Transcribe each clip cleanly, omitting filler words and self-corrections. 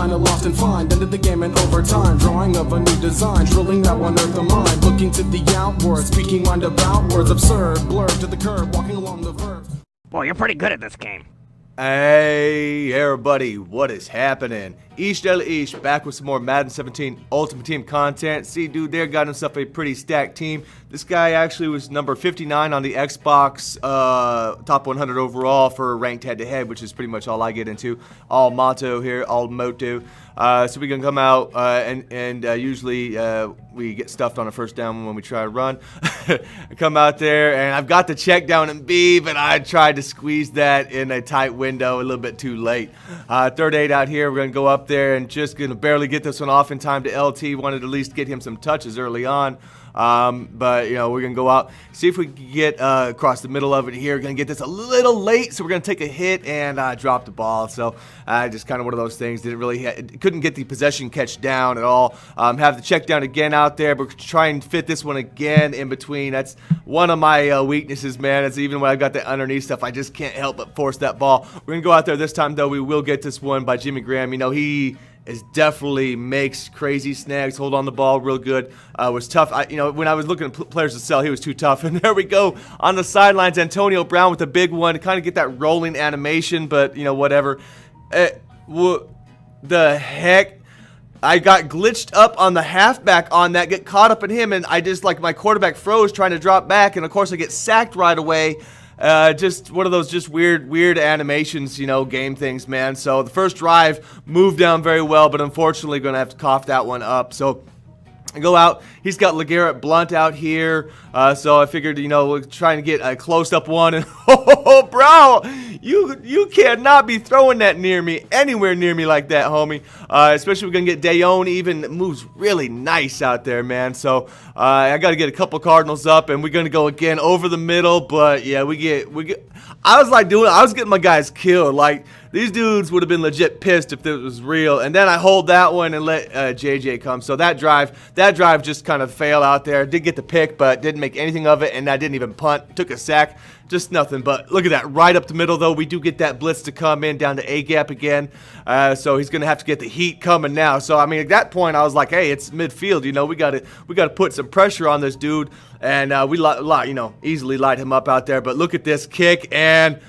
kinda lost and find. Ended the game in overtime, drawing of a new design, drilling that one earth of mine. Looking to the outward, speaking roundabout words, absurd, blurred to the curb, walking along the verge. Well, you're pretty good at this game. Hey everybody, what is happening? H2H back with some more Madden 17 Ultimate Team content. See, dude, there got himself a pretty stacked team. This guy actually was number 59 on the Xbox top 100 overall for ranked head-to-head, which is pretty much all I get into. All motto here, all moto. So we can come out and usually we get stuffed on a first down when we try to run. I come out there and I've got the check down in B, but I tried to squeeze that in a tight window a little bit too late. Third aid out here, we're going to go up there and just going to barely get this one off in time to LT. Wanted to at least get him some touches early on. But you know, we're gonna go out, see if we can get across the middle of it here. Gonna get this a little late, so we're gonna take a hit and drop the ball. So just kind of one of those things. Didn't really couldn't get the possession catch down at all. Have the check down again out there, but try and fit this one again in between. That's one of my weaknesses, man. It's even when I've got the underneath stuff, I just can't help but force that ball. We're gonna go out there this time though. We will get this one by Jimmy Graham. You know, he definitely makes crazy snags, hold on the ball real good. Was tough. You know, when I was looking at players to sell, he was too tough. And there we go on the sidelines, Antonio Brown with a big one, kind of get that rolling animation, but you know, whatever. What the heck? I got glitched up on the halfback on that, get caught up in him, and I just, like, my quarterback froze trying to drop back, and of course I get sacked right away. Just one of those just weird animations, you know, game things, man. So the first drive moved down very well, but unfortunately going to have to cough that one up. So I go out. He's got LeGarrette Blount out here. So I figured, you know, we're trying to get a close-up one. And oh, bro, you cannot be throwing that near me, anywhere near me like that, homie. Especially we're going to get Dayon. Even moves really nice out there, man. So I got to get a couple Cardinals up, and we're going to go again over the middle. But, yeah, we get I was getting my guys killed. Like, these dudes would have been legit pissed if it was real. And then I hold that one and let JJ come. So that drive just kind of failed out there. Did get the pick, but didn't make anything of it. And I didn't even punt. Took a sack. Just nothing. But look at that. Right up the middle, though. We do get that blitz to come in down to A-gap again. So he's going to have to get the heat coming now. So, I mean, at that point, I was like, hey, it's midfield. You know, we got to put some pressure on this dude. And we, you know, easily light him up out there. But look at this kick and...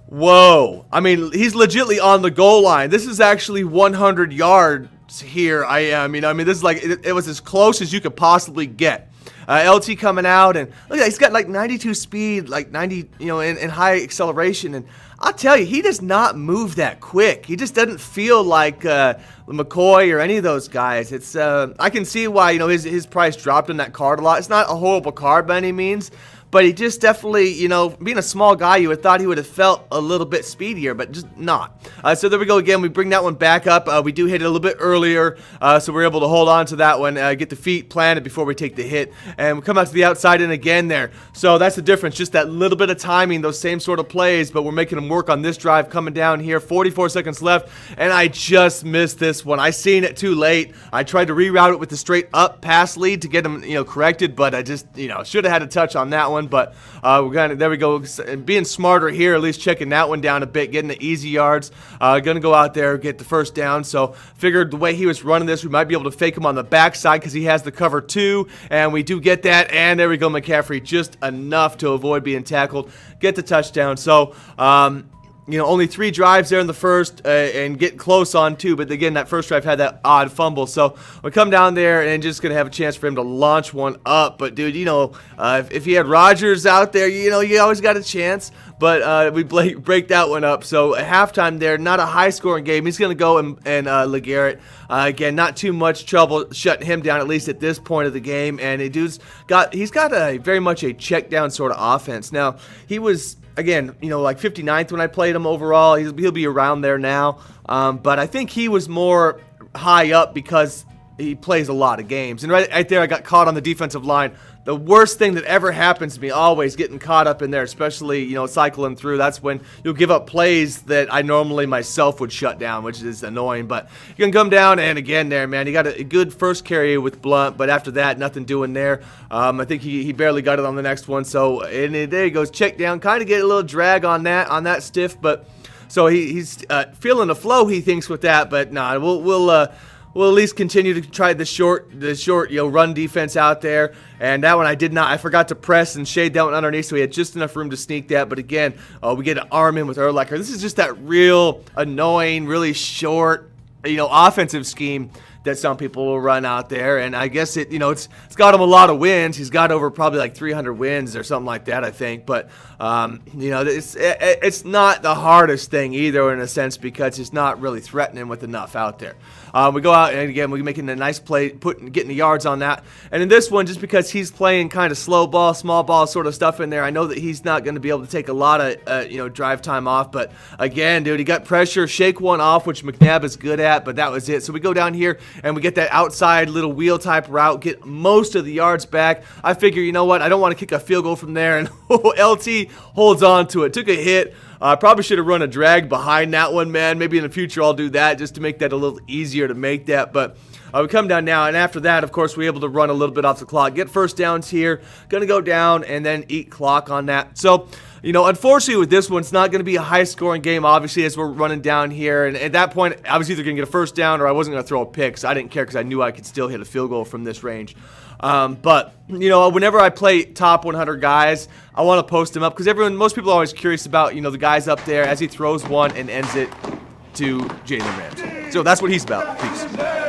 whoa. I mean, he's legitimately on the goal line. This is actually 100 yards here. I mean, this is like, it was as close as you could possibly get. LT coming out, and look at that, he's got like 92 speed, like 90, you know, and high acceleration. And I'll tell you, he does not move that quick. He just doesn't feel like McCoy or any of those guys. It's I can see why, you know, his price dropped in that card a lot. It's not a horrible card by any means. But he just definitely, you know, being a small guy, you would have thought he would have felt a little bit speedier, but just not. So there we go again. We bring that one back up. We do hit it a little bit earlier, so we're able to hold on to that one, get the feet planted before we take the hit. And we come out to the outside and again there. So that's the difference, just that little bit of timing, those same sort of plays, but we're making them work on this drive coming down here. 44 seconds left, and I just missed this one. I seen it too late. I tried to reroute it with the straight up pass lead to get him, you know, corrected, but I just, you know, should have had a touch on that one. But there we go, being smarter here, at least checking that one down a bit, getting the easy yards. Gonna go out there, get the first down. So figured the way he was running this, we might be able to fake him on the backside because he has the cover too, and we do get that. And there we go, McCaffrey, just enough to avoid being tackled, get the touchdown. So you know, only 3 drives there in the first, and get close on 2. But again, that first drive had that odd fumble. So we come down there and just going to have a chance for him to launch one up. But, dude, you know, if he had Rodgers out there, you know, you always got a chance. But we break that one up. So at halftime there, not a high-scoring game. He's going to go and LeGarrette. Again, not too much trouble shutting him down, at least at this point of the game. And he's got a very much a check-down sort of offense. Now, he was... again, you know, like 59th when I played him overall. He'll be around there now. But I think he was more high up because he plays a lot of games. And right there, I got caught on the defensive line. The worst thing that ever happens to me, always getting caught up in there, especially, you know, cycling through. That's when you'll give up plays that I normally myself would shut down, which is annoying. But you can come down, and again there, man, you got a good first carry with Blount, but after that, nothing doing there. I think he barely got it on the next one. So and there he goes, check down, kind of get a little drag on that stiff, but So he's feeling the flow, he thinks, with that. But nah, we'll at least continue to try the short run defense out there. And that one I did not. I forgot to press and shade that one underneath, so we had just enough room to sneak that. But again, we get an arm in with Urlacher. This is just that real annoying, really short, offensive scheme that some people will run out there, and I guess it's got him a lot of wins. He's got over probably like 300 wins or something like that, I think. But it's not the hardest thing either, in a sense, because it's not really threatening with enough out there. We go out, and again, we're making a nice play, getting the yards on that. And in this one, just because he's playing kind of slow ball, small ball sort of stuff in there, I know that he's not going to be able to take a lot of drive time off. But again, dude, he got pressure, shake one off, which McNabb is good at, but that was it. So we go down here and we get that outside little wheel type route, get most of the yards back. I figure, you know what, I don't want to kick a field goal from there, and LT holds on to it. Took a hit. Probably should have run a drag behind that one, man. Maybe in the future I'll do that just to make that a little easier to make that. But we come down now, and after that, of course, we're able to run a little bit off the clock, get first downs here, going to go down and then eat clock on that. So, unfortunately with this one, it's not going to be a high-scoring game, obviously, as we're running down here. And at that point, I was either going to get a first down or I wasn't going to throw a pick, so I didn't care because I knew I could still hit a field goal from this range. But, whenever I play top 100 guys, I want to post them up because most people are always curious about, the guys up there as he throws one and ends it to Jalen Ramsey. So that's what he's about. Peace.